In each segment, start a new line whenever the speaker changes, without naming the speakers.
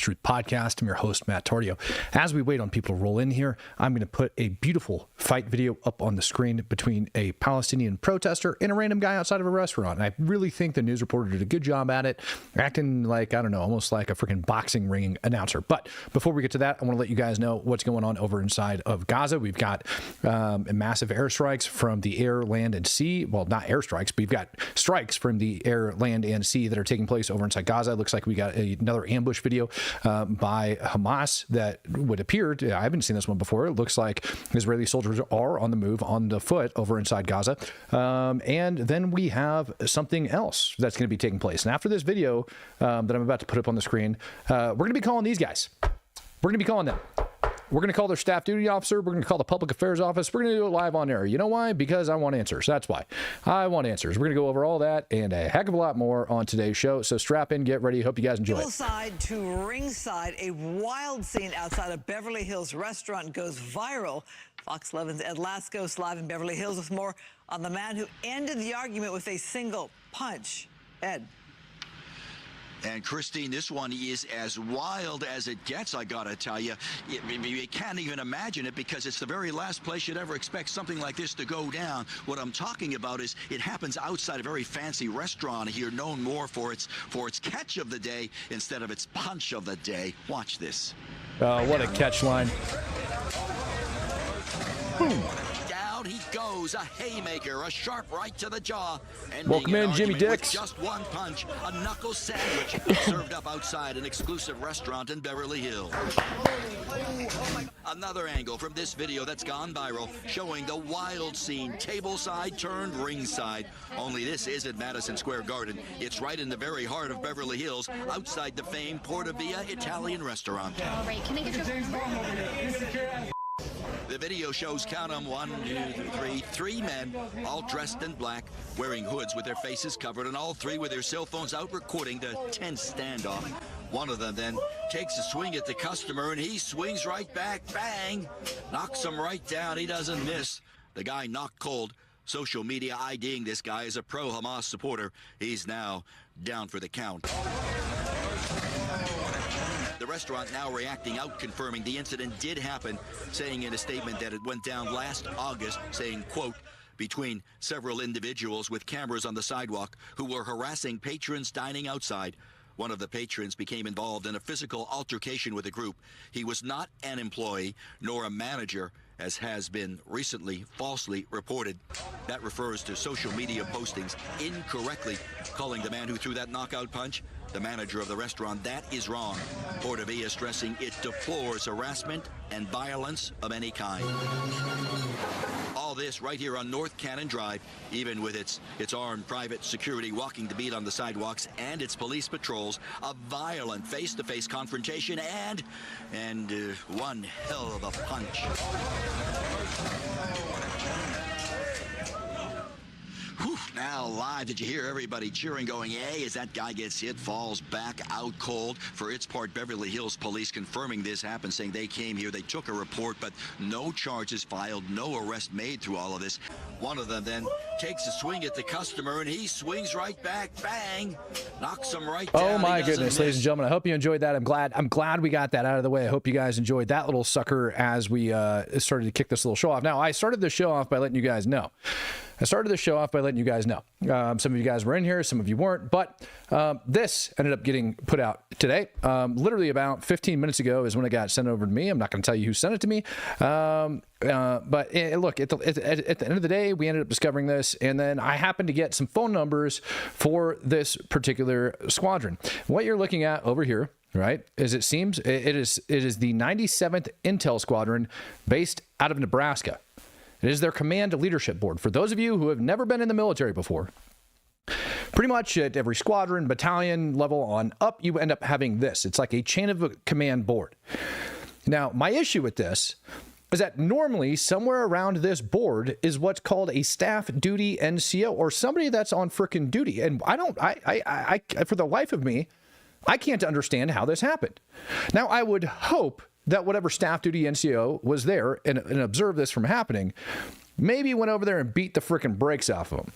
Truth podcast. I'm your host, Matt Tardio. As we wait on people to roll in here, I'm going to put a beautiful fight video up on the screen between a Palestinian protester and a random guy outside of a restaurant. And I really think the news reporter did a good job at it, acting like, I don't know, almost like a freaking boxing ring announcer. But before we get to that, I want to let you guys know what's going on over inside of Gaza. We've got massive airstrikes from the air, land, and sea. Well, not airstrikes, but we've got strikes from the air, land, and sea that are taking place over inside Gaza. It looks like we got another ambush video by Hamas that would appear to, I haven't seen this one before. It looks like Israeli soldiers are on the move, on the foot over inside Gaza. And then we have something else that's going to be taking place. And after this video that I'm about to put up on the screen, we're going to be calling these guys. We're going to be calling them. We're going to call their staff duty officer. We're going to call the public affairs office. We're going to do it live on air. You know why? Because I want answers. That's why. I want answers. We're going to go over all that and a heck of a lot more on today's show. So strap in, get ready. Hope you guys enjoy it.
Side to ringside, a wild scene outside a Beverly Hills restaurant goes viral. Fox 11's Ed Lascos live in Beverly Hills with more on the man who ended the argument with a single punch. Ed.
And Christine, this one is as wild as it gets, I gotta tell you. You can't even imagine it because it's the very last place you'd ever expect something like this to go down. What I'm talking about is it happens outside a very fancy restaurant here, known more for its catch of the day instead of its punch of the day. Watch this.
Oh, what a catch line.
Down he goes, a haymaker, a sharp right to the jaw.
Welcome in, Jimmy Dix.
Just one punch, a knuckle sandwich served up outside an exclusive restaurant in Beverly Hills. Another angle from this video that's gone viral, showing the wild scene, tableside turned ringside. Only this isn't Madison Square Garden. It's right in the very heart of Beverly Hills, outside the famed Porta Via Italian restaurant.
All right, can I get your...
The video shows, count them, 1, 2, 3, 3 men, all dressed in black, wearing hoods with their faces covered, and all three with their cell phones out recording the tense standoff. One of them then takes a swing at the customer, and he swings right back, bang, knocks him right down. He doesn't miss. The guy knocked cold. Social media IDing this guy as a pro-Hamas supporter. He's now down for the count. The restaurant now reacting out, confirming the incident did happen, saying in a statement that it went down last August, saying, quote, between several individuals with cameras on the sidewalk who were harassing patrons dining outside. One of the patrons became involved in a physical altercation with the group. He was not an employee nor a manager, as has been recently falsely reported. That refers to social media postings incorrectly calling the man who threw that knockout punch the manager of the restaurant. That is wrong. Porta Via stressing it deplores harassment and violence of any kind. All this right here on North Cannon Drive, even with its armed private security walking the beat on the sidewalks and its police patrols, a violent face-to-face confrontation and one hell of a punch. Whew, now live, did you hear everybody cheering, going, hey, as that guy gets hit, falls back out cold? For its part, Beverly Hills police confirming this happened, saying they came here, they took a report, but no charges filed, no arrest made through all of this. One of them then takes a swing at the customer, and he swings right back, bang, knocks him right down.
Oh my goodness, ladies and gentlemen, I hope you enjoyed that. I'm glad we got that out of the way. I hope you guys enjoyed that little sucker as we started to kick this little show off. Now, I started the show off by letting you guys know. Some of you guys were in here, some of you weren't, but this ended up getting put out today. Literally about 15 minutes ago is when it got sent over to me. I'm not going to tell you who sent it to me. But look, at the end of the day, we ended up discovering this, and then I happened to get some phone numbers for this particular squadron. What you're looking at over here, right, is it seems it is the 97th Intel Squadron based out of Nebraska. It is their command leadership board. For those of you who have never been in the military before, pretty much at every squadron, battalion level on up, you end up having this. It's like a chain of command board. Now, my issue with this is that normally somewhere around this board is what's called a staff duty NCO, or somebody that's on frickin' duty. And I for the life of me, I can't understand how this happened. Now, I would hope that whatever staff duty NCO was there and observed this from happening, maybe went over there and beat the frickin' brakes off of them.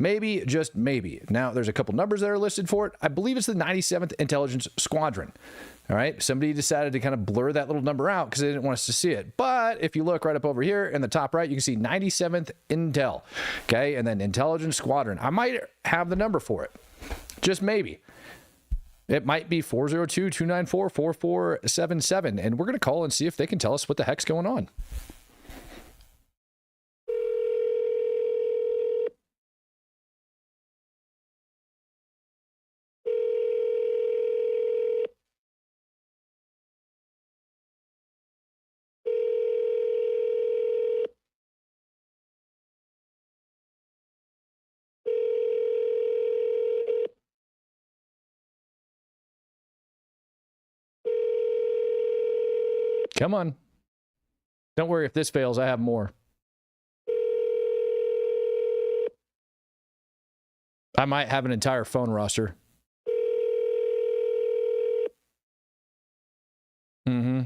Maybe, just maybe. Now, there's a couple numbers that are listed for it. I believe it's the 97th Intelligence Squadron. All right, somebody decided to kind of blur that little number out because they didn't want us to see it. But if you look right up over here in the top right, you can see 97th Intel. Okay, and then Intelligence Squadron. I might have the number for it. Just maybe. It might be 402-294-4477. And we're going to call and see if they can tell us what the heck's going on. Come on. Don't worry, if this fails, I have more. I might have an entire phone roster. Mm-hmm.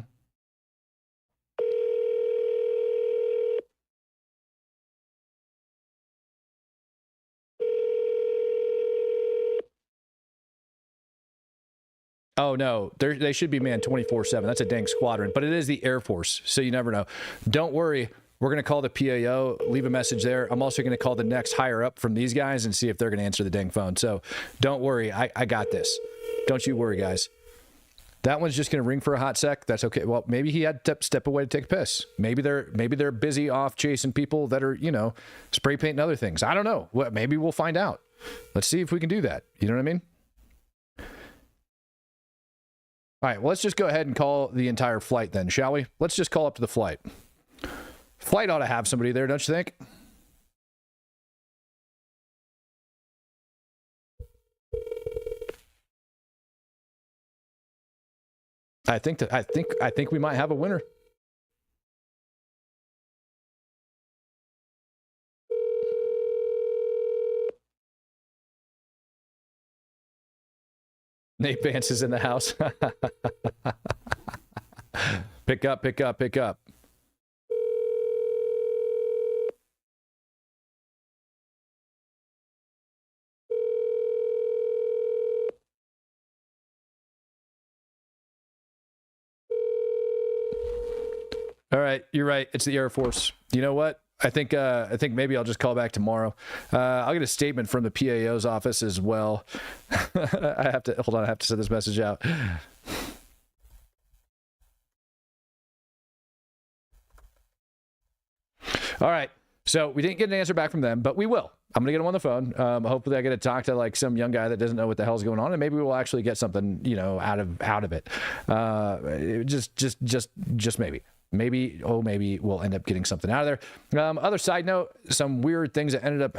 Oh, no, they should be manned 24/7. That's a dang squadron, but it is the Air Force, so you never know. Don't worry. We're going to call the PAO, leave a message there. I'm also going to call the next higher up from these guys and see if they're going to answer the dang phone. So don't worry. I got this. Don't you worry, guys. That one's just going to ring for a hot sec. That's okay. Well, maybe he had to step away to take a piss. Maybe they're busy off chasing people that are, spray painting other things. I don't know. Maybe we'll find out. Let's see if we can do that. You know what I mean? All right, well, let's just go ahead and call the entire flight then, shall we? Let's just call up to the flight. Flight ought to have somebody there, don't you think? I think we might have a winner. Nate Vance is in the house. Pick up, pick up, pick up. All right, you're right. It's the Air Force. You know what? I think maybe I'll just call back tomorrow. I'll get a statement from the PAO's office as well. I have to send this message out. All right. So we didn't get an answer back from them, but we will. I'm going to get them on the phone. Hopefully I get to talk to like some young guy that doesn't know what the hell's going on, and maybe we'll actually get something, out of it. Just maybe. Maybe we'll end up getting something out of there. Other side note, some weird things that ended up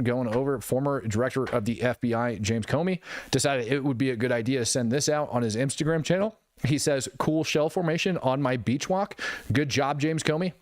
going over. Former director of the FBI, James Comey, decided it would be a good idea to send this out on his Instagram channel. He says, "Cool shell formation on my beach walk. Good job, James Comey."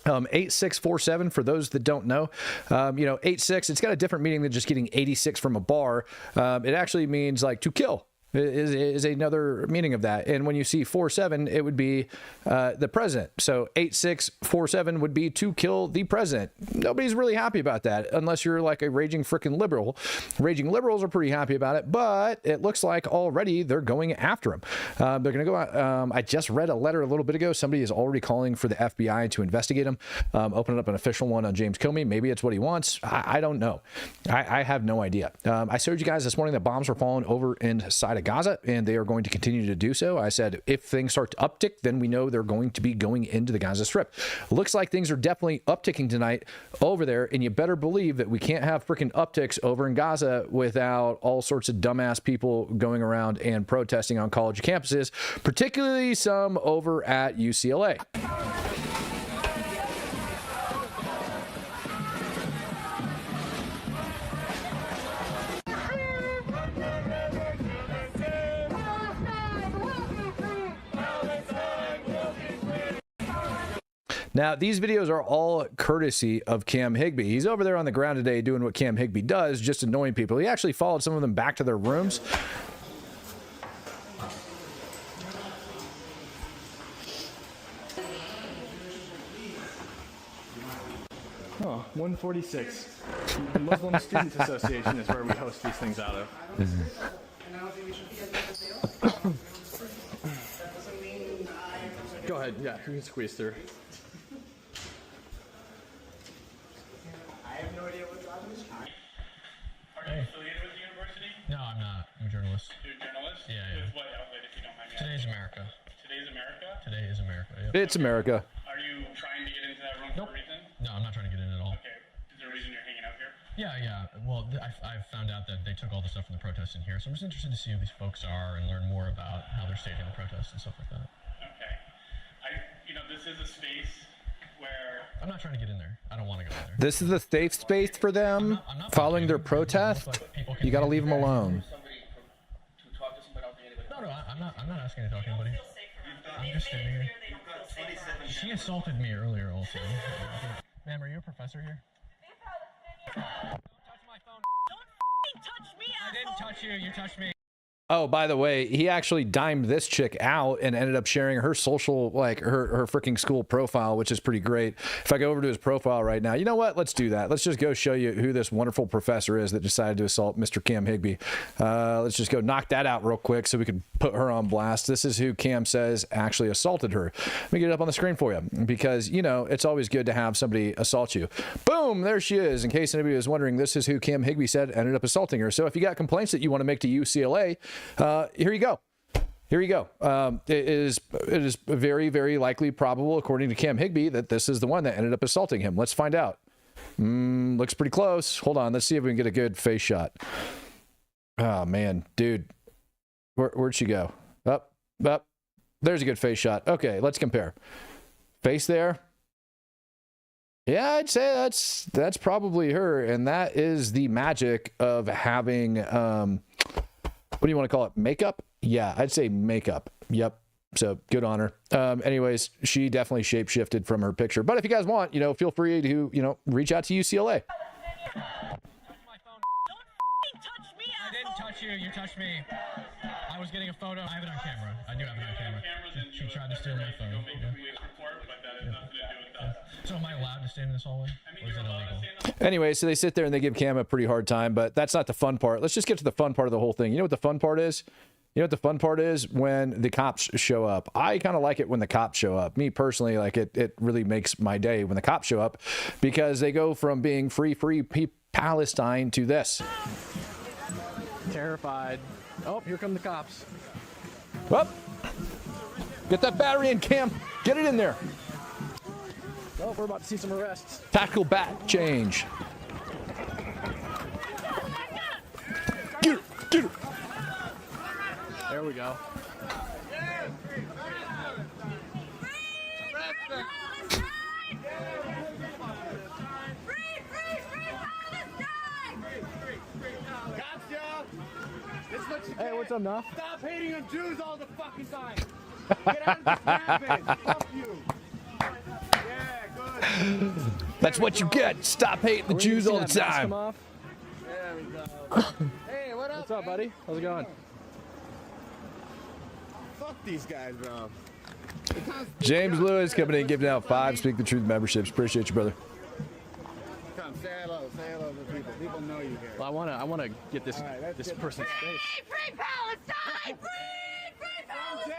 8647 for those that don't know. 86, it's got a different meaning than just getting 86 from a bar. It actually means like to kill. Is another meaning of that. And when you see 47, it would be the president. So 8647 would be to kill the president. Nobody's really happy about that unless you're like a raging freaking liberal. Raging liberals are pretty happy about it, but it looks like already they're going after him. They're going to go out. I just read a letter a little bit ago. Somebody is already calling for the FBI to investigate him, opening up an official one on James Comey. Maybe it's what he wants. I don't know. I have no idea. I showed you guys this morning that bombs were falling over inside of Gaza, and they are going to continue to do so. I said if things start to uptick, then we know they're going to be going into the Gaza Strip. Looks like things are definitely upticking tonight over there, and you better believe that we can't have freaking upticks over in Gaza without all sorts of dumbass people going around and protesting on college campuses, particularly some over at UCLA. Now, these videos are all courtesy of Cam Higbee. He's over there on the ground today doing what Cam Higbee does, just annoying people. He actually followed some of them back to their rooms.
Oh. 146. The Muslim Students Association is where we host these things out of. Go ahead, yeah, you can squeeze through.
I have no idea what job this is.
Are you affiliated with the university?
No, I'm not. I'm a journalist.
You're a journalist?
Yeah, yeah.
With what outlet, if you don't mind me
Today's
asking?
America.
Today's America?
Today is America. Yep.
It's America.
Are you trying to get into that room
Nope.
for a reason?
No, I'm not trying to get in at all.
Okay. Is there a reason you're hanging out here?
Yeah, yeah. Well, I found out that they took all the stuff from the protests in here, so I'm just interested to see who these folks are and learn more about how they're staging the protests and stuff like that.
Okay. This is a space where...
I'm not trying to get in there. I don't want to go in there.
This is a safe space for them
I'm not
following their
because it looks
protest.
like people can
You got to
leave
leave them alone.
No, I'm not asking to talk to anybody. I'm just standing here. She assaulted me earlier also. Ma'am, are you a professor here? Don't touch my phone.
Don't touch me,
I didn't touch you. You touched me.
Oh, by the way, he actually dimed this chick out and ended up sharing her social, like her freaking school profile, which is pretty great. If I go over to his profile right now, you know what? Let's do that. Let's just go show you who this wonderful professor is that decided to assault Mr. Cam Higbee. Let's just go knock that out real quick so we can put her on blast. This is who Cam says actually assaulted her. Let me get it up on the screen for you because, you know, it's always good to have somebody assault you. Boom, there she is. In case anybody was wondering, this is who Cam Higbee said ended up assaulting her. So if you got complaints that you want to make to UCLA, here you go. Here you go. It is very, very likely probable, according to Cam Higbee, that this is the one that ended up assaulting him. Let's find out. Looks pretty close. Hold on. Let's see if we can get a good face shot. Oh, man. Dude. Where'd she go? Up. There's a good face shot. Okay, let's compare. Face there. Yeah, I'd say that's probably her. And that is the magic of having... what do you want to call it? Makeup? Yeah, I'd say makeup. Yep. So good on her. Anyways, she definitely shape-shifted from her picture. But if you guys want, feel free to, reach out to UCLA.
I didn't touch you. You touched me. I was getting a photo. I have it on camera. I do have it on camera. She tried to steal my phone. So am I allowed to stand in this hallway? Or is it illegal?
Anyway, so they sit there and they give Cam a pretty hard time, but that's not the fun part. Let's just get to the fun part of the whole thing. You know what the fun part is? When the cops show up. I kind of like it when the cops show up. Me personally, like it really makes my day when the cops show up because they go from being free Palestine to this.
Terrified. Oh, here come the cops.
Well, get that battery in, Cam. Get it in there.
Oh, we're about to see some arrests.
Tactical bat change. Get it.
There we go. Hey, what's up, Nuff?
Stop hating on Jews all the fucking time. Get out of this rampage. Fuck you. Yeah, good.
That's what you get. Stop hating the Jews all the time.
There we go. Hey, what up? What's up, buddy? How's it going?
Fuck these guys, bro.
James Lewis coming in, giving out 5 Speak the Truth memberships. Appreciate you, brother.
Come, say hello to people. People know you here.
Well, I wanna get this person's face.
Free Palestine! Free Palestine!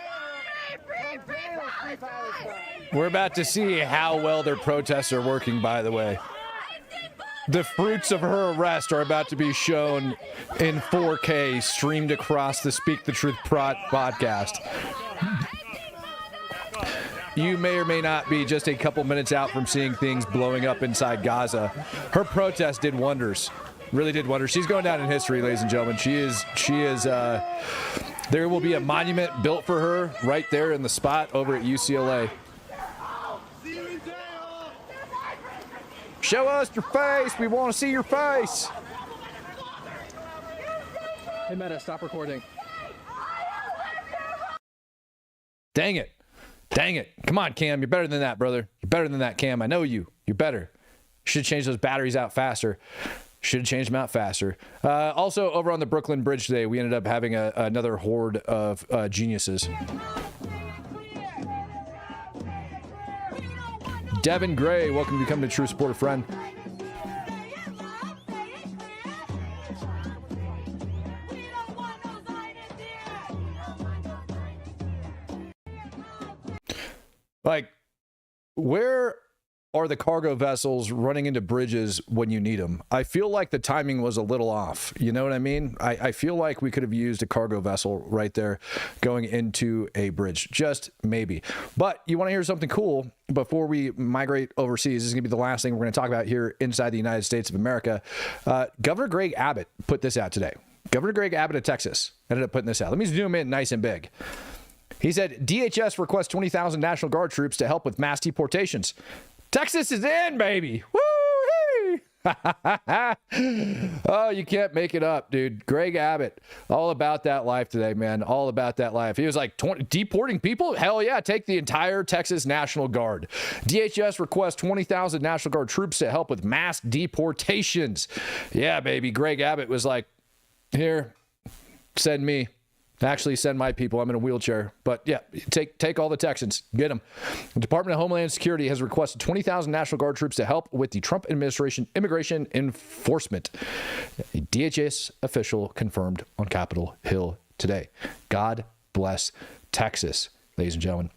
We're about to see how well their protests are working, by the way. The fruits of her arrest are about to be shown in 4K, streamed across the Speak the Truth podcast. You may or may not be just a couple minutes out from seeing things blowing up inside Gaza. Her protest did wonders. Really did wonders. She's going down in history, ladies and gentlemen. She is, there will be a monument built for her right there in the spot over at UCLA. Show us your face. We want to see your face.
Hey, Meta, stop recording.
Dang it. Come on, Cam. You're better than that, brother. You're better than that, Cam. I know you. You're better. Should change those batteries out faster. Also, over on the Brooklyn Bridge today, we ended up having another horde of geniuses. Devin Gray, welcome to becoming a true supporter friend. Like, where are the cargo vessels running into bridges when you need them? I feel like the timing was a little off. You know what I mean? I feel like we could have used a cargo vessel right there going into a bridge. Just maybe. But you want to hear something cool before we migrate overseas? This is going to be the last thing we're going to talk about here inside the United States of America. Governor Greg Abbott put this out today. Governor Greg Abbott of Texas ended up putting this out. Let me zoom in nice and big. He said, DHS requests 20,000 National Guard troops to help with mass deportations. Texas is in, baby. Woo! Oh, you can't make it up, dude. Greg Abbott, all about that life today, man. All about that life. He was like, deporting people? Hell yeah, take the entire Texas National Guard. DHS requests 20,000 National Guard troops to help with mass deportations. Yeah, baby. Greg Abbott was like, here, send me. Actually, send my people. I'm in a wheelchair. But yeah, take all the Texans. Get them. The Department of Homeland Security has requested 20,000 National Guard troops to help with the Trump administration immigration enforcement. A DHS official confirmed on Capitol Hill today. God bless Texas, ladies and gentlemen.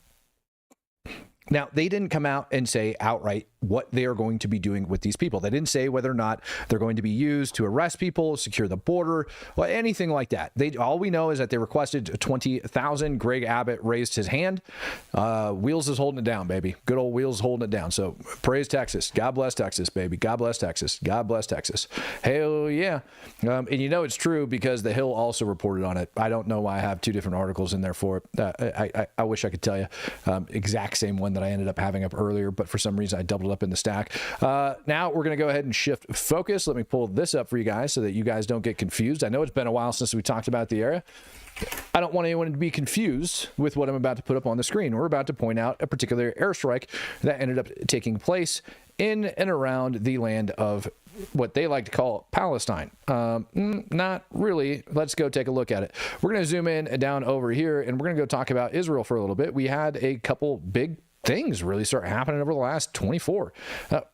Now, they didn't come out and say outright what they are going to be doing with these people. They didn't say whether or not they're going to be used to arrest people, secure the border, or anything like that. All we know is that they requested 20,000. Greg Abbott raised his hand. Wheels is holding it down, baby. Good old Wheels holding it down. So praise Texas. God bless Texas, baby. God bless Texas. God bless Texas. Hell yeah. And you know it's true because the Hill also reported on it. I don't know why I have two different articles in there for it. I wish I could tell you exact same one that I ended up having up earlier, but for some reason I doubled it up in the stack. Now we're going to go ahead and shift focus. Let me pull this up for you guys so that you guys don't get confused. I know it's been a while since we talked about the area. I don't want anyone to be confused with what I'm about to put up on the screen. We're about to point out a particular airstrike that ended up taking place in and around the land of what they like to call Palestine. Not really. Let's go take a look at it. We're going to zoom in and down over here, and we're going to go talk about Israel for a little bit. We had a couple big things really start happening over the last 24.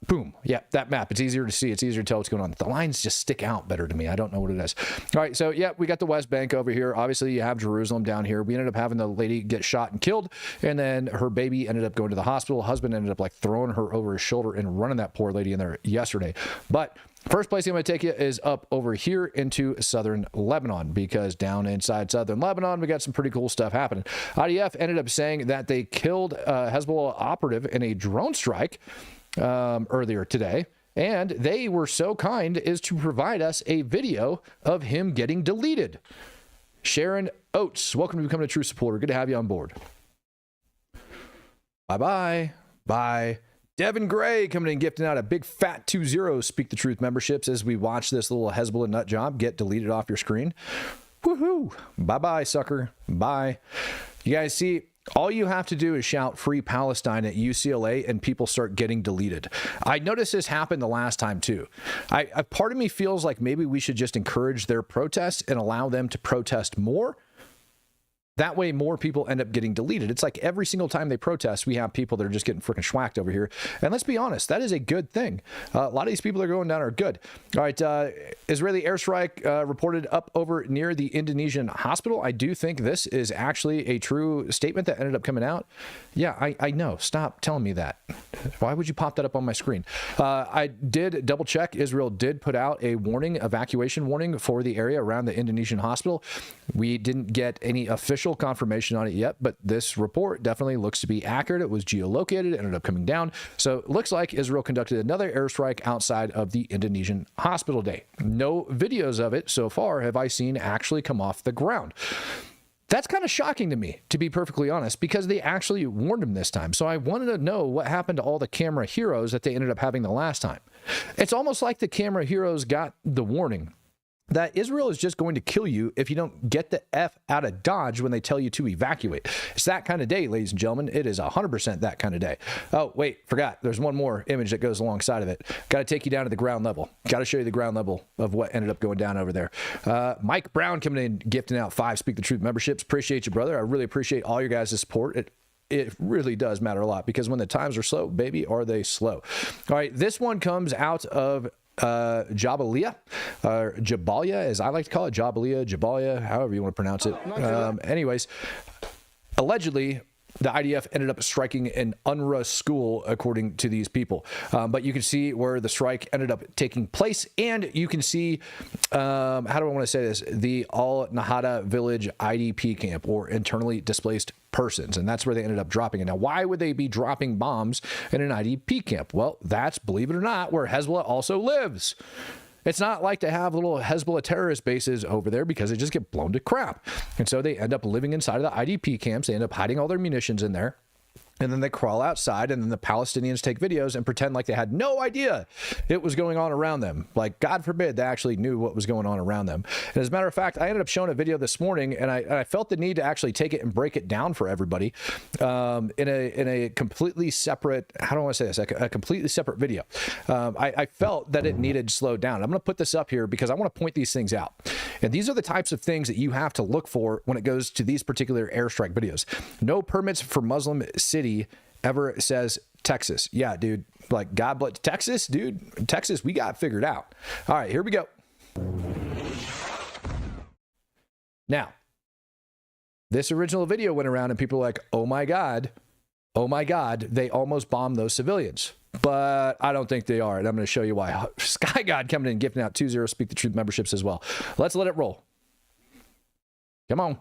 Boom. Yeah, that map. It's easier to see. It's easier to tell what's going on. The lines just stick out better to me. I don't know what it is. All right. So, yeah, we got the West Bank over here. Obviously, you have Jerusalem down here. We ended up having the lady get shot and killed, and then her baby ended up going to the hospital. Husband ended up like throwing her over his shoulder and running that poor lady in there yesterday. But first place I'm going to take you is up over here into southern Lebanon, because down inside southern Lebanon, we got some pretty cool stuff happening. IDF ended up saying that they killed a Hezbollah operative in a drone strike earlier today. And they were so kind as to provide us a video of him getting deleted. Sharon Oates, welcome to becoming a true supporter. Good to have you on board. Bye-bye. Bye. Devin Gray coming in and gifting out a big fat 2-0 Speak the Truth memberships as we watch this little Hezbollah nut job get deleted off your screen. Woohoo. Bye-bye, sucker. Bye. You guys see, all you have to do is shout Free Palestine at UCLA and people start getting deleted. I noticed this happened the last time too. Part of me feels like maybe we should just encourage their protests and allow them to protest more. That way, more people end up getting deleted. It's like every single time they protest, we have people that are just getting freaking schwacked over here. And let's be honest, that is a good thing. A lot of these people that are going down are good. All right, Israeli airstrike reported up over near the Indonesian hospital. I do think this is actually a true statement that ended up coming out. Yeah, I know. Stop telling me that. Why would you pop that up on my screen? I did double check. Israel did put out a warning, evacuation warning for the area around the Indonesian hospital. We didn't get any official confirmation on it yet, but this report definitely looks to be accurate. It was geolocated, ended up coming down. So it looks like Israel conducted another airstrike outside of the Indonesian hospital day. No videos of it so far have I seen actually come off the ground. That's kind of shocking to me, to be perfectly honest, because they actually warned him this time. So I wanted to know what happened to all the camera heroes that they ended up having the last time. It's almost like the camera heroes got the warning that Israel is just going to kill you if you don't get the F out of Dodge when they tell you to evacuate. It's that kind of day, ladies and gentlemen. It is 100% that kind of day. Oh, wait, forgot. There's one more image that goes alongside of it. Got to take you down to the ground level. Got to show you the ground level of what ended up going down over there. Mike Brown coming in, gifting out 5 Speak the Truth memberships. Appreciate you, brother. I really appreciate all your guys' support. It really does matter a lot, because when the times are slow, baby, are they slow. All right, this one comes out of Jabalia, or Jabalia, as I like to call it, Jabalia, however you want to pronounce it. Anyways, allegedly, the IDF ended up striking an UNRWA school, according to these people. But you can see where the strike ended up taking place, and you can see, how do I want to say this, the Al-Nahada Village IDP camp, or internally displaced persons, and that's where they ended up dropping it. Now, why would they be dropping bombs in an IDP camp? Well, that's, believe it or not, where Hezbollah also lives. It's not like they have little Hezbollah terrorist bases over there, because they just get blown to crap. And so they end up living inside of the IDP camps. They end up hiding all their munitions in there. And then they crawl outside, and then the Palestinians take videos and pretend like they had no idea it was going on around them. Like, God forbid they actually knew what was going on around them. And as a matter of fact, I ended up showing a video this morning, and I felt the need to actually take it and break it down for everybody in a completely separate, how do I want to say this, a completely separate video. I felt that it needed slowed down. I'm going to put this up here because I want to point these things out. And these are the types of things that you have to look for when it goes to these particular airstrike videos. No permits for Muslim city ever says Texas. Yeah, dude. Like, God bless Texas, dude. Texas, we got it figured out. All right, here we go. Now, this original video went around and people were like, oh my God, they almost bombed those civilians. But I don't think they are, and I'm going to show you why. Sky God coming in and gifting out 20 Speak the Truth memberships as well. Let's let it roll. Come on.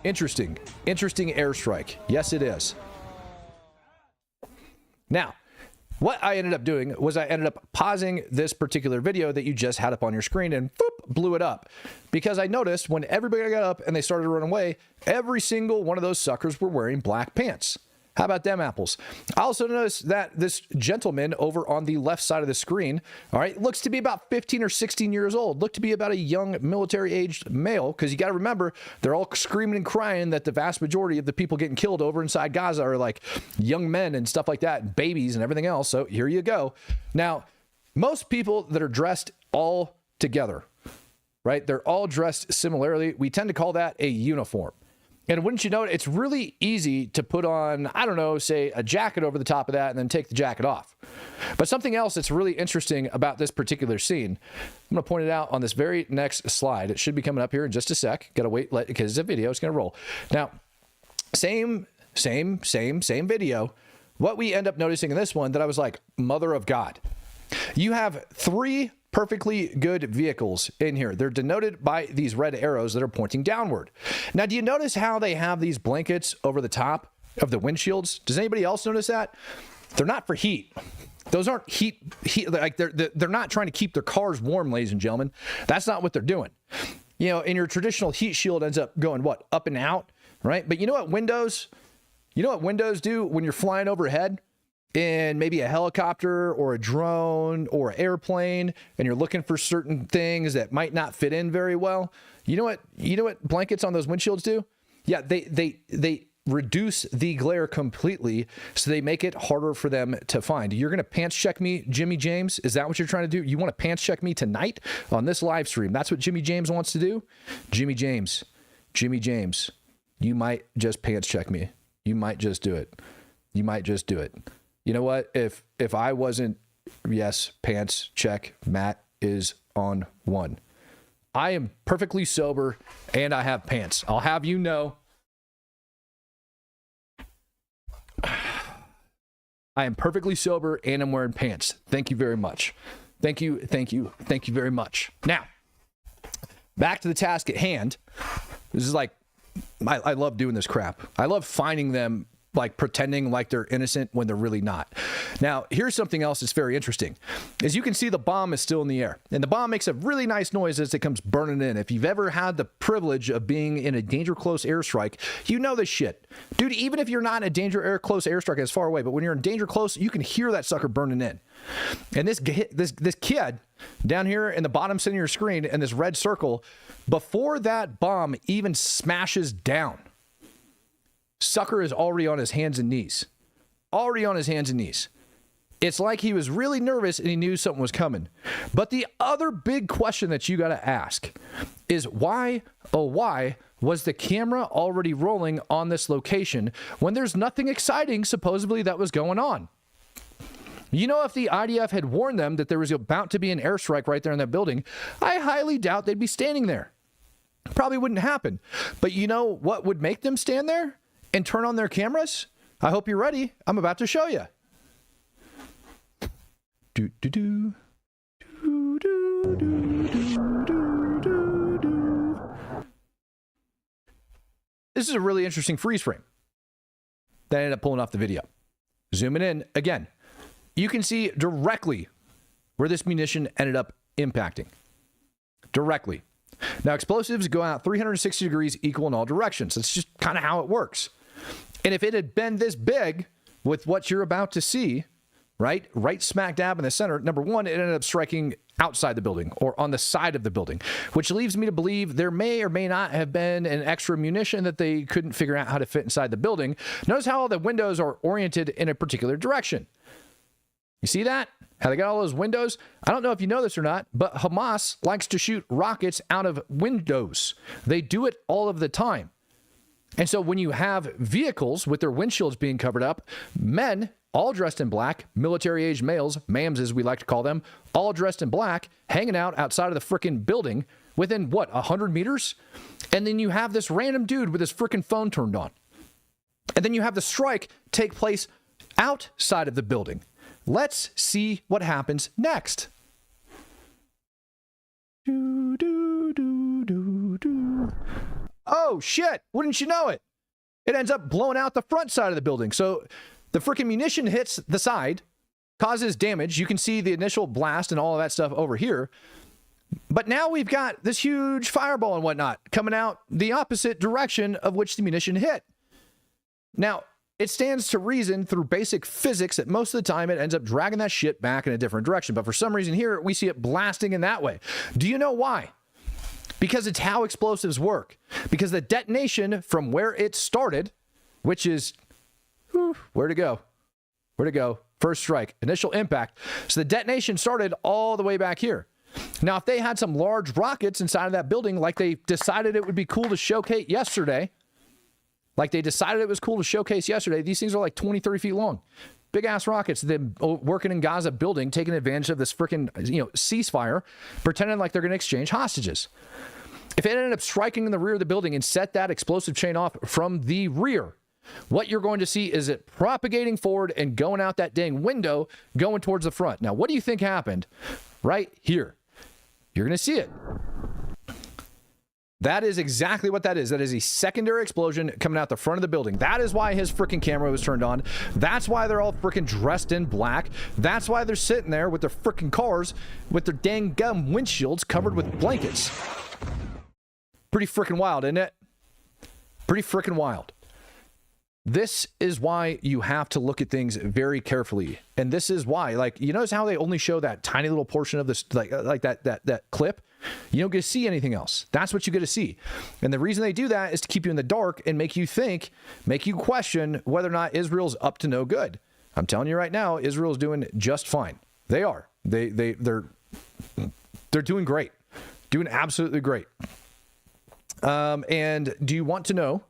Interesting airstrike. Yes, it is. Now, what I ended up doing was I ended up pausing this particular video that you just had up on your screen and boop, blew it up, because I noticed when everybody got up and they started to run away, every single one of those suckers were wearing black pants. How about them apples? I also noticed that this gentleman over on the left side of the screen, all right, looks to be about 15 or 16 years old, looked to be about a young military-aged male, because you got to remember, they're all screaming and crying that the vast majority of the people getting killed over inside Gaza are like young men and stuff like that, and babies and everything else. So here you go. Now, most people that are dressed all together, right, they're all dressed similarly. We tend to call that a uniform. And wouldn't you know it, it's really easy to put on, I don't know, say a jacket over the top of that and then take the jacket off. But something else that's really interesting about this particular scene, I'm going to point it out on this very next slide. It should be coming up here in just a sec. Got to wait, because it's a video. It's going to roll. Now, same video. What we end up noticing in this one that I was like, mother of God. You have three perfectly good vehicles in here. They're denoted by these red arrows that are pointing downward. Now, do you notice how they have these blankets over the top of the windshields? Does anybody else notice that? They're not for heat. Those aren't heat like they're not trying to keep their cars warm, ladies and gentlemen. That's not what they're doing. You know, in your traditional heat shield ends up going what? Up and out, right? But you know what windows do when you're flying overhead? In maybe a helicopter or a drone or an airplane, and you're looking for certain things that might not fit in very well. You know what blankets on those windshields do? Yeah, they reduce the glare completely, so they make it harder for them to find. You're going to pants check me, Jimmy James? Is that what you're trying to do? You want to pants check me tonight on this live stream? That's what Jimmy James wants to do? Jimmy James, you might just pants check me. You might just do it. You know what? If I wasn't, yes, pants check, Matt is on one. I am perfectly sober and I have pants. I'll have you know. I am perfectly sober and I'm wearing pants. Thank you very much. Thank you very much. Now, back to the task at hand. This is like, I love doing this crap. I love finding them like pretending like they're innocent when they're really not. Now, here's something else that's very interesting. As you can see, the bomb is still in the air, and the bomb makes a really nice noise as it comes burning in. If you've ever had the privilege of being in a danger close airstrike, you know this shit. Dude, even if you're not in a danger close airstrike as far away, but when you're in danger close, you can hear that sucker burning in. And this kid down here in the bottom center of your screen in this red circle, before that bomb even smashes down, sucker is already on his hands and knees. It's like he was really nervous and he knew something was coming. But the other big question that you got to ask is why, oh why, was the camera already rolling on this location when there's nothing exciting supposedly that was going on? You know, if the IDF had warned them that there was about to be an airstrike right there in that building, I highly doubt they'd be standing there. Probably wouldn't happen. But you know what would make them stand there and turn on their cameras? I hope you're ready. I'm about to show you. Do do do. Do do do do do do. This is a really interesting freeze frame that I ended up pulling off the video. Zooming in again, you can see directly where this munition ended up impacting. Directly. Now, explosives go out 360 degrees equal in all directions. That's just kind of how it works. And if it had been this big with what you're about to see, right smack dab in the center, number one, it ended up striking outside the building or on the side of the building, which leaves me to believe there may or may not have been an extra munition that they couldn't figure out how to fit inside the building. Notice how all the windows are oriented in a particular direction. You see that? How they got all those windows? I don't know if you know this or not, but Hamas likes to shoot rockets out of windows. They do it all of the time. And so when you have vehicles with their windshields being covered up, men, all dressed in black, military-age males, mams as we like to call them, all dressed in black, hanging out outside of the frickin' building within, 100 meters? And then you have this random dude with his frickin' phone turned on. And then you have the strike take place outside of the building. Let's see what happens next. Do, do, do, do, do. Oh, shit. Wouldn't you know it? It ends up blowing out the front side of the building. So the freaking munition hits the side, causes damage. You can see the initial blast and all of that stuff over here. But now we've got this huge fireball and whatnot coming out the opposite direction of which the munition hit. Now, it stands to reason through basic physics that most of the time it ends up dragging that shit back in a different direction. But for some reason here, we see it blasting in that way. Do you know why? Because it's how explosives work. Because the detonation from where it started, which is, where to go? Where to go? First strike, initial impact. So the detonation started all the way back here. Now, if they had some large rockets inside of that building, like they decided it would be cool to showcase yesterday, these things are like 20, 30 feet long. Big ass rockets, them working in Gaza building, taking advantage of this freaking, ceasefire, pretending like they're going to exchange hostages. If it ended up striking in the rear of the building and set that explosive chain off from the rear, what you're going to see is it propagating forward and going out that dang window, going towards the front. Now, what do you think happened right here? You're going to see it. That is exactly what that is. That is a secondary explosion coming out the front of the building. That is why his freaking camera was turned on. That's why they're all freaking dressed in black. That's why they're sitting there with their freaking cars with their dang gum windshields covered with blankets. Pretty freaking wild, isn't it? Pretty freaking wild. This is why you have to look at things very carefully. And this is why, you notice how they only show that tiny little portion of this, like that clip? You don't get to see anything else. That's what you get to see. And the reason they do that is to keep you in the dark and make you think, make you question whether or not Israel's up to no good. I'm telling you right now, Israel's doing just fine. They are. They're doing great. Doing absolutely great. And do you want to know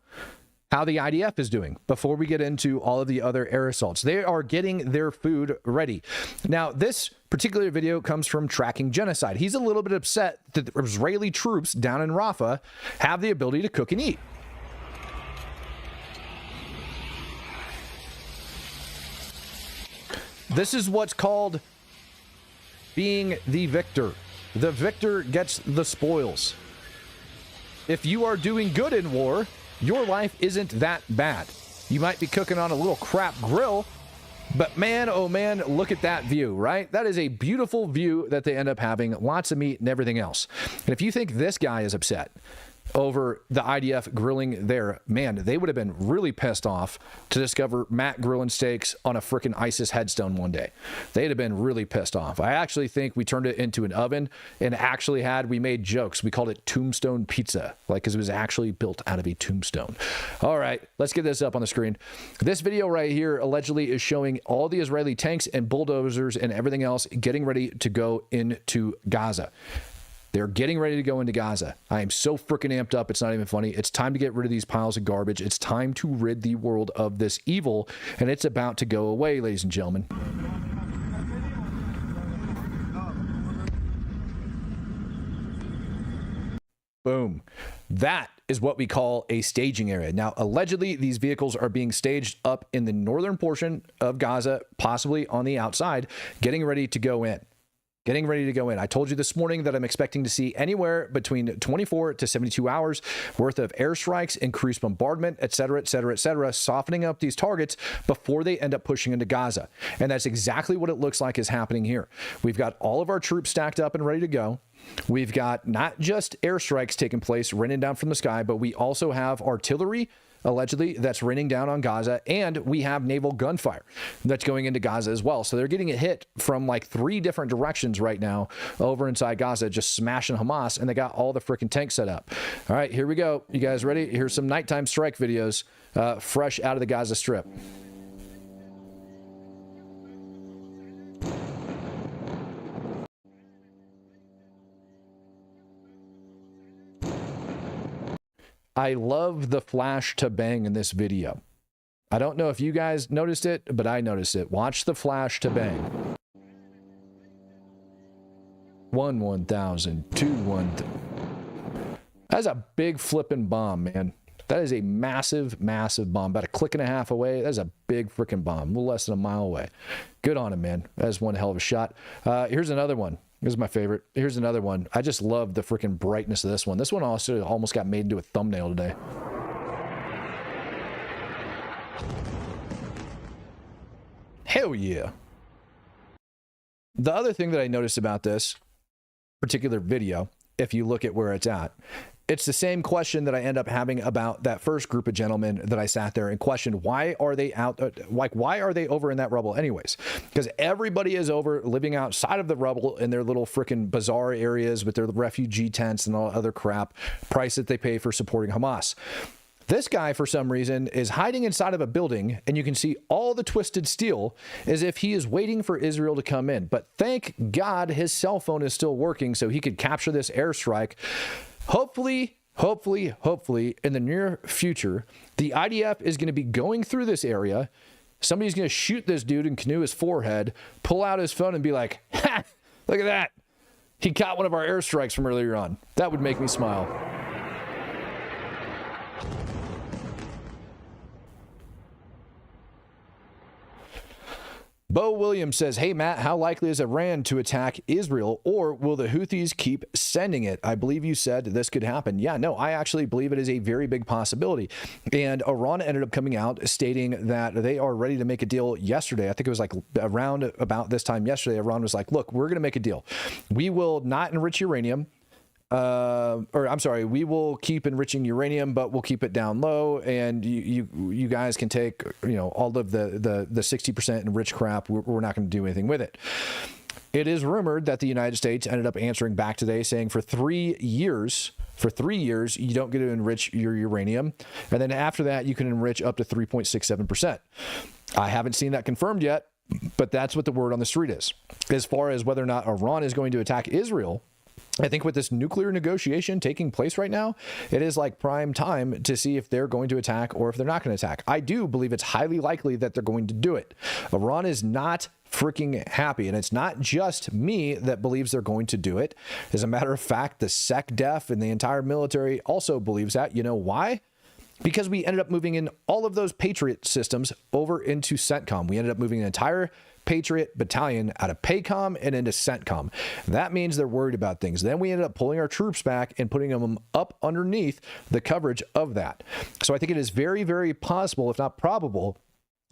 how the IDF is doing before we get into all of the other air assaults? They are getting their food ready. Now, this particular video comes from Tracking Genocide. He's a little bit upset that the Israeli troops down in Rafah have the ability to cook and eat. This is what's called being the victor. The victor gets the spoils. If you are doing good in war, your life isn't that bad. You might be cooking on a little crap grill, but man, oh man, look at that view, right? That is a beautiful view that they end up having, lots of meat and everything else. And if you think this guy is upset over the IDF grilling there, man, they would have been really pissed off to discover Matt grilling steaks on a freaking ISIS headstone one day. They'd have been really pissed off. I actually think we turned it into an oven and we made jokes. We called it tombstone pizza, because it was actually built out of a tombstone. All right, let's get this up on the screen. This video right here allegedly is showing all the Israeli tanks and bulldozers and everything else getting ready to go into Gaza. They're getting ready to go into Gaza. I am so freaking amped up. It's not even funny. It's time to get rid of these piles of garbage. It's time to rid the world of this evil, and it's about to go away, ladies and gentlemen. Boom. That is what we call a staging area. Now, allegedly, these vehicles are being staged up in the northern portion of Gaza, possibly on the outside, getting ready to go in. Getting ready to go in. I told you this morning that I'm expecting to see anywhere between 24 to 72 hours worth of airstrikes, increased bombardment, et cetera, softening up these targets before they end up pushing into Gaza. And that's exactly what it looks like is happening here. We've got all of our troops stacked up and ready to go. We've got not just airstrikes taking place, raining down from the sky, but we also have artillery, allegedly, that's raining down on Gaza, and we have naval gunfire that's going into Gaza as well. So they're getting a hit from like 3 different directions right now over inside Gaza, just smashing Hamas, and they got all the freaking tanks set up. All right, here we go. You guys ready? Here's some nighttime strike videos fresh out of the Gaza Strip. I love the flash to bang in this video. I don't know if you guys noticed it, but I noticed it. Watch the flash to bang. 1,000, 1,000. That's a big flipping bomb, man. That is a massive, massive bomb. About a click and a half away. That's a big freaking bomb. A little less than a mile away. Good on him, man. That's one hell of a shot. Here's another one. This is my favorite. Here's another one. I just love the freaking brightness of this one. This one also almost got made into a thumbnail today. Hell yeah. The other thing that I noticed about this particular video, if you look at where it's at, it's the same question that I end up having about that first group of gentlemen that I sat there and questioned. Why are they out? Why are they over in that rubble anyways? Because everybody is over living outside of the rubble in their little freaking bizarre areas with their refugee tents and all other crap, price that they pay for supporting Hamas. This guy, for some reason, is hiding inside of a building, and you can see all the twisted steel as if he is waiting for Israel to come in. But thank God his cell phone is still working so he could capture this airstrike. Hopefully, in the near future, the IDF is going to be going through this area. Somebody's going to shoot this dude and canoe his forehead, pull out his phone and be like, ha, look at that. He caught one of our airstrikes from earlier on. That would make me smile. Bo Williams says, hey, Matt, how likely is Iran to attack Israel, or will the Houthis keep sending it? I believe you said this could happen. Yeah, no, I actually believe it is a very big possibility. And Iran ended up coming out stating that they are ready to make a deal yesterday. I think it was like around about this time yesterday. Iran was like, look, we're going to make a deal. We will not enrich uranium. We will keep enriching uranium, but we'll keep it down low, and you guys can take, all of the 60% enriched crap. We're not going to do anything with it. It is rumored that the United States ended up answering back today saying for 3 years, you don't get to enrich your uranium, and then after that, you can enrich up to 3.67%. I haven't seen that confirmed yet, but that's what the word on the street is. As far as whether or not Iran is going to attack Israel, I think with this nuclear negotiation taking place right now, it is like prime time to see if they're going to attack or if they're not going to attack. I do believe it's highly likely that they're going to do it. Iran is not freaking happy, and it's not just me that believes they're going to do it. As a matter of fact, the SecDef and the entire military also believes that. You know why? Because we ended up moving in all of those Patriot systems over into CENTCOM. We ended up moving an entire Patriot battalion out of PACOM and into CENTCOM. That means they're worried about things. Then we ended up pulling our troops back and putting them up underneath the coverage of that. So I think it is very, very possible, if not probable,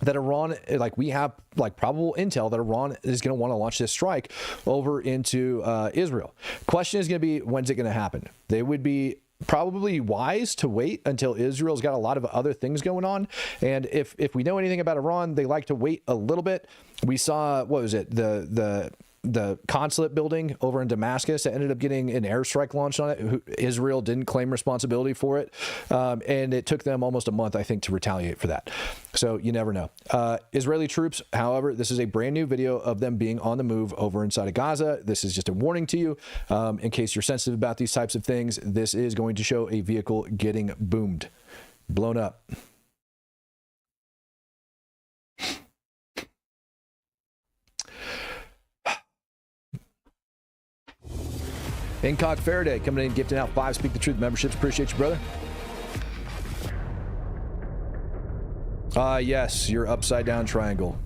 that Iran, we have probable intel that Iran is going to want to launch this strike over into Israel. Question is going to be, when's it going to happen? They would be probably wise to wait until Israel's got a lot of other things going on. And if we know anything about Iran, they like to wait a little bit. We saw, what was it? The consulate building over in Damascus that ended up getting an airstrike launched on it. Israel didn't claim responsibility for it. And it took them almost a month, I think, to retaliate for that. So you never know. Israeli troops, however, this is a brand new video of them being on the move over inside of Gaza. This is just a warning to you. In case you're sensitive about these types of things, this is going to show a vehicle getting blown up. Incog Faraday coming in, gifting out 5 Speak the Truth memberships. Appreciate you, brother. Yes, your upside down triangle.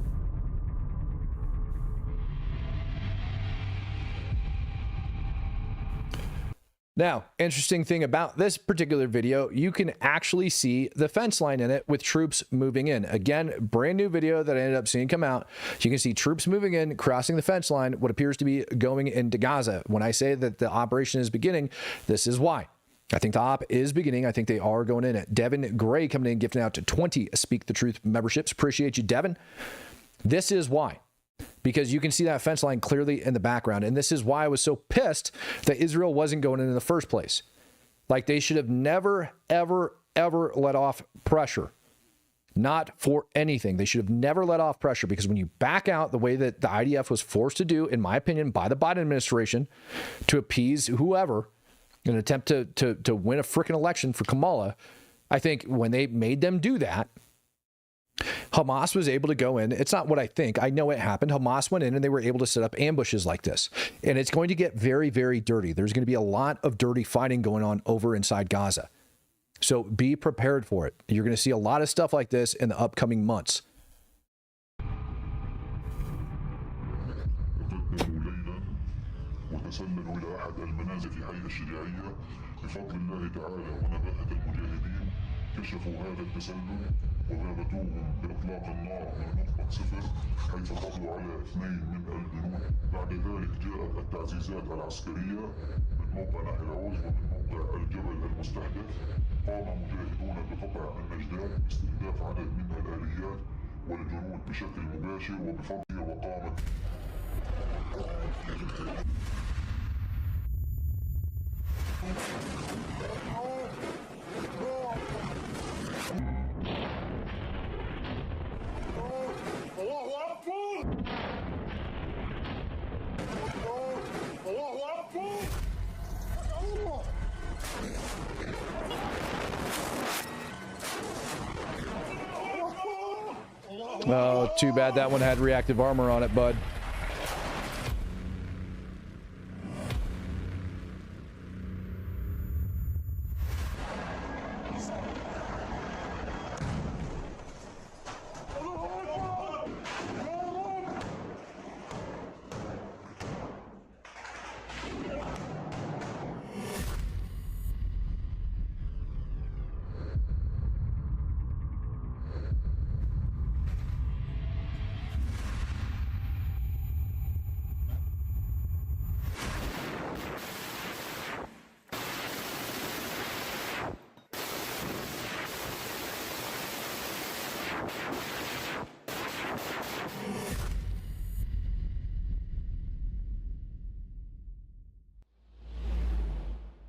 Now, interesting thing about this particular video, you can actually see the fence line in it with troops moving in. Again, brand new video that I ended up seeing come out. You can see troops moving in, crossing the fence line, what appears to be going into Gaza. When I say that the operation is beginning, this is why. I think the op is beginning. I think they are going in it. Devin Gray coming in, gifting out to 20 Speak the Truth memberships. Appreciate you, Devin. This is why. Because you can see that fence line clearly in the background. And this is why I was so pissed that Israel wasn't going in the first place. Like, they should have never, ever, ever let off pressure. Not for anything. They should have never let off pressure, because when you back out the way that the IDF was forced to do, in my opinion, by the Biden administration to appease whoever in an attempt to win a freaking election for Kamala, I think when they made them do that, Hamas was able to go in. It's not what I think. I know it happened. Hamas went in and they were able to set up ambushes like this. And it's going to get very, very dirty. There's going to be a lot of dirty fighting going on over inside Gaza. So be prepared for it. You're going to see a lot of stuff like this in the upcoming months.
كشفوا هذا التسلل وغابتوهم بإطلاق النار من نقطة صفر، حيث قضوا على 2 من الجنود. بعد ذلك جاءت التعزيزات العسكرية من موقع نهر العوز ومن موقع الجبل المستهدف. قام مجاهدون بقطع النجدات باستهداف عدد من الآليات والجنود بشكل مباشر وبفضل وقامت
Oh, too bad that one had reactive armor on it, bud.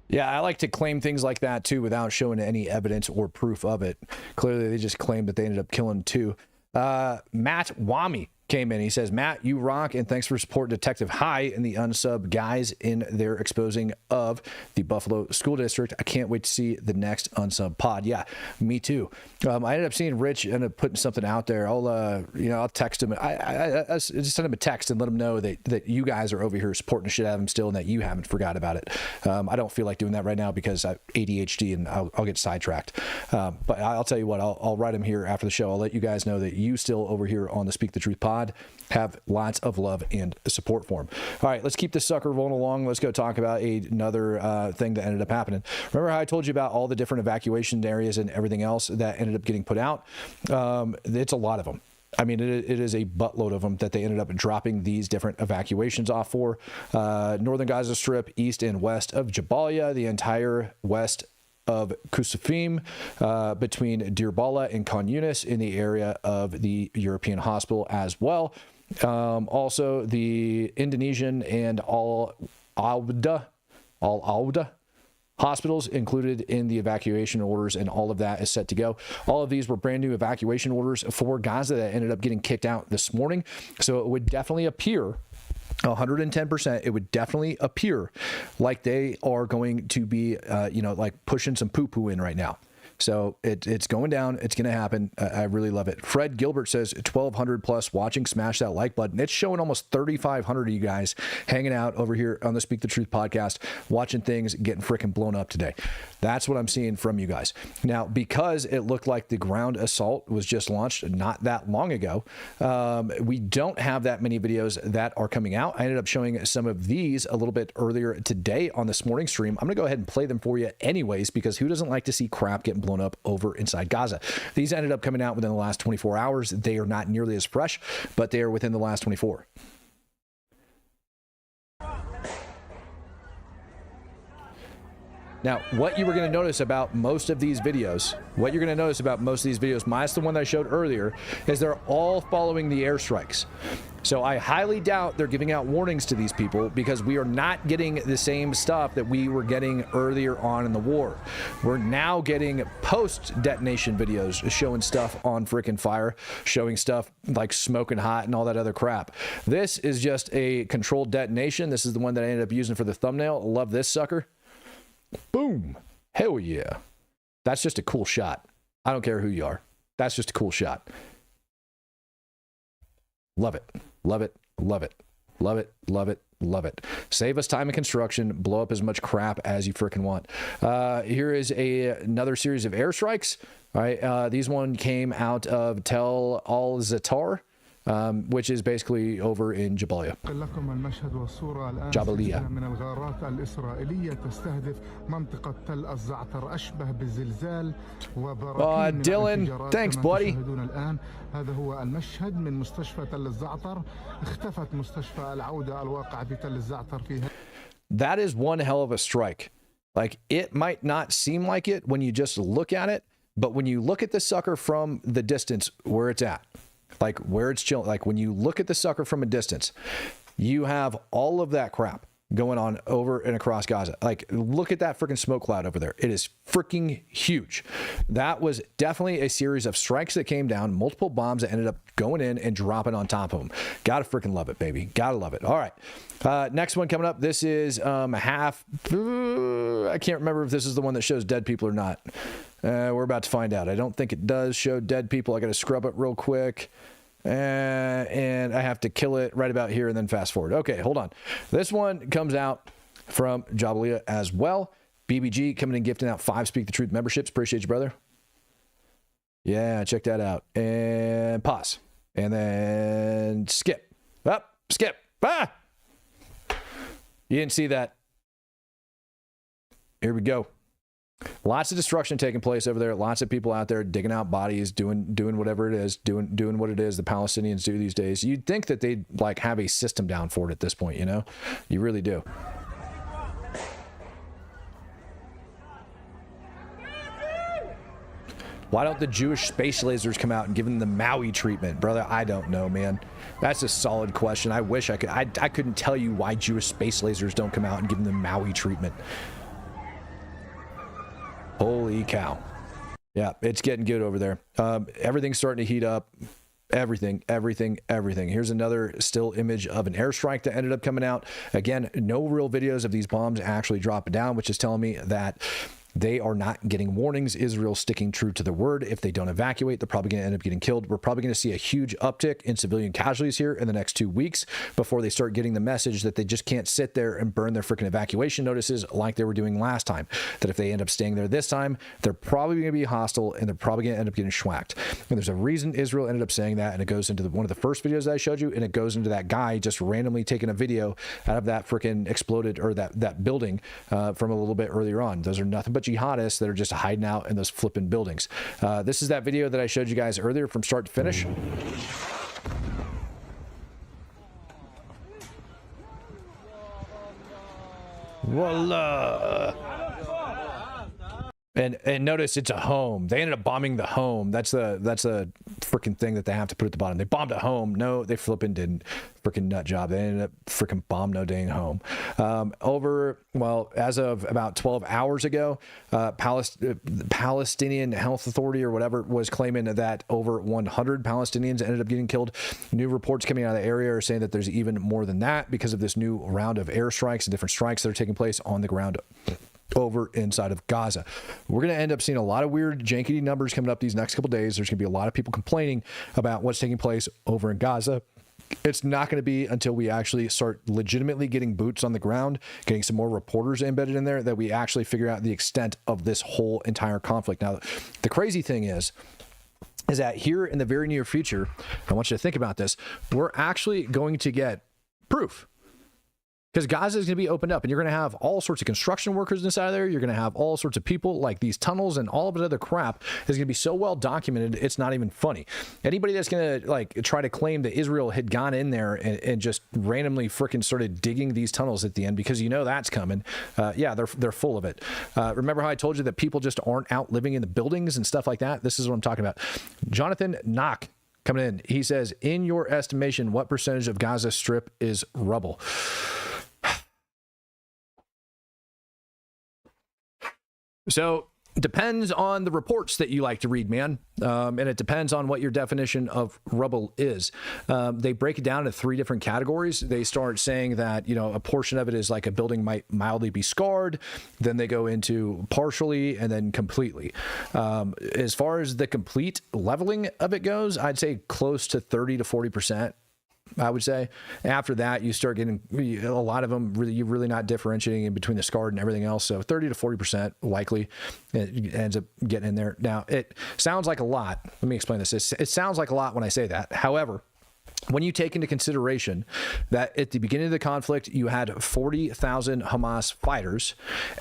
Yeah, I like to claim things like that too without showing any evidence or proof of it. Clearly, they just claimed that they ended up killing 2. Matt Wami came in. He says, Matt, you rock, and thanks for supporting Detective High and the unsub guys in their exposing of the Buffalo School District. I can't wait to see the next unsub pod. Yeah, me too. I ended up seeing Rich end up putting something out there. I'll text him. I just send him a text and let him know that you guys are over here supporting the shit out of him still, and that you haven't forgot about it. I don't feel like doing that right now because I have ADHD and I'll get sidetracked. But I'll tell you what, I'll write him here after the show. I'll let you guys know that you still over here on the Speak the Truth pod have lots of love and support for him. All right, let's keep this sucker rolling along. Let's go talk about another thing that ended up happening. Remember how I told you about all the different evacuation areas and everything else that ended up getting put out? It's a lot of them. I mean, it is a buttload of them that they ended up dropping these different evacuations off for. Northern Gaza Strip, east and west of Jabalia, the entire west of Kusufim, between Deir Bala and Khan Yunis in the area of the European hospital as well. Also, the Indonesian and Al Awda hospitals included in the evacuation orders, and all of that is set to go. All of these were brand new evacuation orders for Gaza that ended up getting kicked out this morning. So it would definitely appear 110%, it would definitely appear like they are going to be, like pushing some poo-poo in right now. So it's going down. It's going to happen. I really love it. Fred Gilbert says 1,200 plus watching. Smash that like button. It's showing almost 3,500 of you guys hanging out over here on the Speak the Truth podcast, watching things getting freaking blown up today. That's what I'm seeing from you guys. Now, because it looked like the ground assault was just launched not that long ago, we don't have that many videos that are coming out. I ended up showing some of these a little bit earlier today on this morning stream. I'm going to go ahead and play them for you anyways, because who doesn't like to see crap getting blown up over inside Gaza? These ended up coming out within the last 24 hours. They are not nearly as fresh, but they are within the last 24. Now, what you were going to notice about most of these videos, minus the one that I showed earlier, is they're all following the airstrikes. So I highly doubt they're giving out warnings to these people, because we are not getting the same stuff that we were getting earlier on in the war. We're now getting post-detonation videos showing stuff on freaking fire, showing stuff like smoking hot and all that other crap. This is just a controlled detonation. This is the one that I ended up using for the thumbnail. Love this sucker. Boom. Hell yeah. That's just a cool shot. I don't care who you are. That's just a cool shot. Love it. Love it. Love it. Love it. Love it. Love it. Save us time in construction. Blow up as much crap as you freaking want. Here is another series of airstrikes. All right. These one came out of Tel Al-Zatar, which is basically over in Jabalia.
من الغارات الإسرائيلية تستهدف منطقة تل الزعتر أشبه بالزلزال وبراكين من
Dylan, thanks buddy.
الآن هذا هو المشهد من مستشفى تل الزعتر. اختفت مستشفى العودة الواقع في تل الزعتر فيها.
That is one hell of a strike. Like, it might not seem like it when you just look at it, but when you look at the sucker from the distance where it's at, like where it's chilling, like when you look at the sucker from a distance, you have all of that crap going on over and across Gaza. Like, look at that freaking smoke cloud over there. It is freaking huge. That was definitely a series of strikes that came down, multiple bombs that ended up going in and dropping on top of them. Gotta freaking love it, baby. Gotta love it. All right. Next one coming up. This is I can't remember if this is the one that shows dead people or not. We're about to find out. I don't think it does show dead people. I got to scrub it real quick. And I have to kill it right about here and then fast forward. Okay, hold on. This one comes out from Jabalia as well. BBG coming and gifting out 5 Speak the Truth memberships. Appreciate you, brother. Yeah, check that out. And pause. And then skip. Up, skip. Ah! You didn't see that. Here we go. Lots of destruction taking place over there. Lots of people out there digging out bodies, doing whatever it is, doing what it is the Palestinians do these days. You'd think that they'd like have a system down for it at this point, you know? You really do. Why don't the Jewish space lasers come out and give them the Maui treatment? Brother, I don't know, man. That's a solid question. I wish I could. I couldn't tell you why Jewish space lasers don't come out and give them the Maui treatment. Holy cow. Yeah, it's getting good over there. Everything's starting to heat up. Everything. Here's another still image of an airstrike that ended up coming out. Again, no real videos of these bombs actually dropping down, which is telling me that they are not getting warnings. Israel sticking true to the word. If they don't evacuate, they're probably going to end up getting killed. We're probably going to see a huge uptick in civilian casualties here in the next 2 weeks before they start getting the message that they just can't sit there and burn their freaking evacuation notices like they were doing last time. That if they end up staying there this time, they're probably going to be hostile and they're probably going to end up getting schwacked. And there's a reason Israel ended up saying that, and it goes into one of the first videos that I showed you, and it goes into that guy just randomly taking a video out of that freaking exploded, or that building from a little bit earlier on. Those are nothing but jihadists that are just hiding out in those flipping buildings. This is that video that I showed you guys earlier from start to finish. Voila. And notice it's a home. They ended up bombing the home. That's a freaking thing that they have to put at the bottom. They bombed a home. No, they flipping didn't. Freaking nut job. They ended up freaking bomb no dang home. As of about 12 hours ago, Palestinian Health Authority or whatever was claiming that over 100 Palestinians ended up getting killed. New reports coming out of the area are saying that there's even more than that because of this new round of airstrikes and different strikes that are taking place on the ground over inside of Gaza. We're going to end up seeing a lot of weird, jankety numbers coming up these next couple days. There's going to be a lot of people complaining about what's taking place over in Gaza. It's not going to be until we actually start legitimately getting boots on the ground, getting some more reporters embedded in there, that we actually figure out the extent of this whole entire conflict. Now, the crazy thing is that here in the very near future, I want you to think about this, we're actually going to get proof. Because Gaza is going to be opened up, and you're going to have all sorts of construction workers inside there. You're going to have all sorts of people, like these tunnels and all of the other crap is going to be so well documented, it's not even funny. Anybody that's going to like try to claim that Israel had gone in there and just randomly freaking started digging these tunnels at the end, because you know that's coming. Yeah, they're full of it. Remember how I told you that people just aren't out living in the buildings and stuff like that? This is what I'm talking about. Jonathan Knock coming in. He says, in your estimation, what percentage of Gaza Strip is rubble? So depends on the reports that you like to read, man. And it depends on what your definition of rubble is. They break it down into 3 different categories. They start saying that, you know, a portion of it is like a building might mildly be scarred. Then they go into partially and then completely. As far as the complete leveling of it goes, I'd say close to 30 to 40%. I would say after that, you start getting a lot of them really, you're really not differentiating in between the scarred and everything else. So 30 to 40% likely it ends up getting in there. Now, it sounds like a lot. Let me explain this. It sounds like a lot when I say that. However, when you take into consideration that at the beginning of the conflict, you had 40,000 Hamas fighters,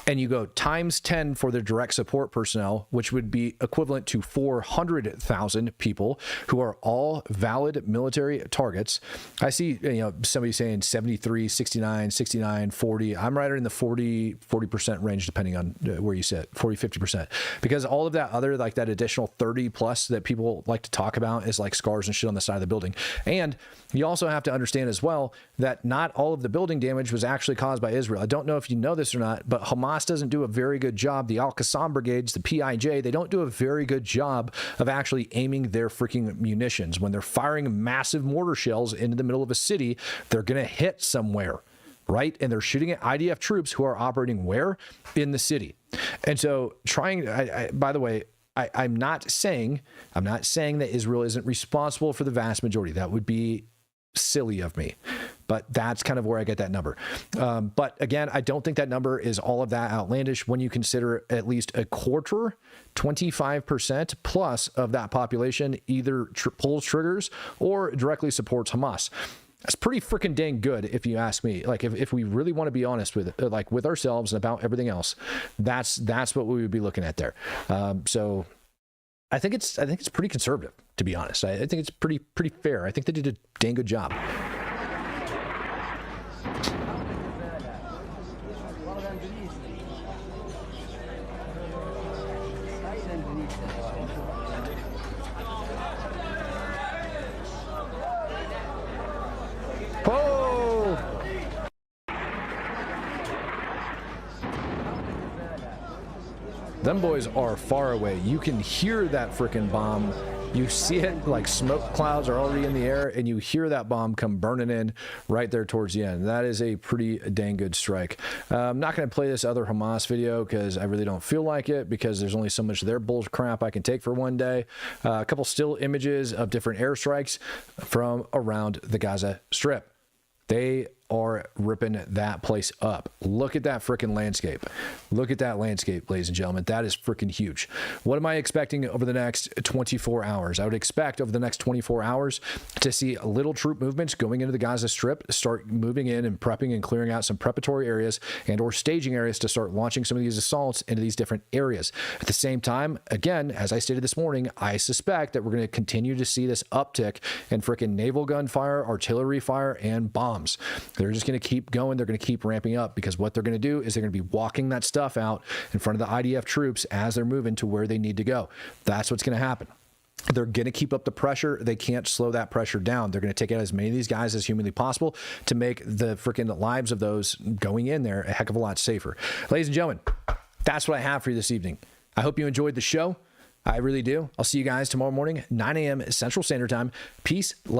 and you go times 10 for their direct support personnel, which would be equivalent to 400,000 people who are all valid military targets. I see, you know, somebody saying 73, 69, 69, 40. I'm right in the 40% range, depending on where you sit, 40, 50%. Because all of that other, like that additional 30 plus that people like to talk about is like scars and shit on the side of the building. And you also have to understand as well that not all of the building damage was actually caused by Israel. I don't know if you know this or not, but Hamas doesn't do a very good job. The Al-Qassam brigades, the PIJ, they don't do a very good job of actually aiming their freaking munitions. When they're firing massive mortar shells into the middle of a city, they're going to hit somewhere, right? And they're shooting at IDF troops who are operating where? In the city. And so by the way, I'm not saying that Israel isn't responsible for the vast majority. That would be silly of me, but that's kind of where I get that number. But again, I don't think that number is all of that outlandish when you consider at least a quarter, 25% plus of that population either pulls triggers or directly supports Hamas. That's pretty freaking dang good, if you ask me. Like, if we really want to be honest with it, like with ourselves and about everything else, that's what we would be looking at there. So I think it's pretty conservative, to be honest. I think it's pretty fair. I think they did a dang good job. Oh! Them boys are far away. You can hear that freaking bomb. You see it, like smoke clouds are already in the air, and you hear that bomb come burning in right there towards the end. That is a pretty dang good strike. I'm not going to play this other Hamas video because I really don't feel like it, because there's only so much of their bull crap I can take for one day. A couple still images of different airstrikes from around the Gaza Strip. They are ripping that place up. Look at that freaking landscape. Look at that landscape, ladies and gentlemen. That is freaking huge. What am I expecting over the next 24 hours? I would expect over the next 24 hours to see little troop movements going into the Gaza Strip, start moving in and prepping and clearing out some preparatory areas and or staging areas to start launching some of these assaults into these different areas. At the same time, again, as I stated this morning, I suspect that we're going to continue to see this uptick in freaking naval gunfire, artillery fire, and bombs. They're just going to keep going. They're going to keep ramping up, because what they're going to do is they're going to be walking that stuff out in front of the IDF troops as they're moving to where they need to go. That's what's going to happen. They're going to keep up the pressure. They can't slow that pressure down. They're going to take out as many of these guys as humanly possible to make the freaking lives of those going in there a heck of a lot safer. Ladies and gentlemen, that's what I have for you this evening. I hope you enjoyed the show. I really do. I'll see you guys tomorrow morning, 9 a.m. Central Standard Time. Peace. Love.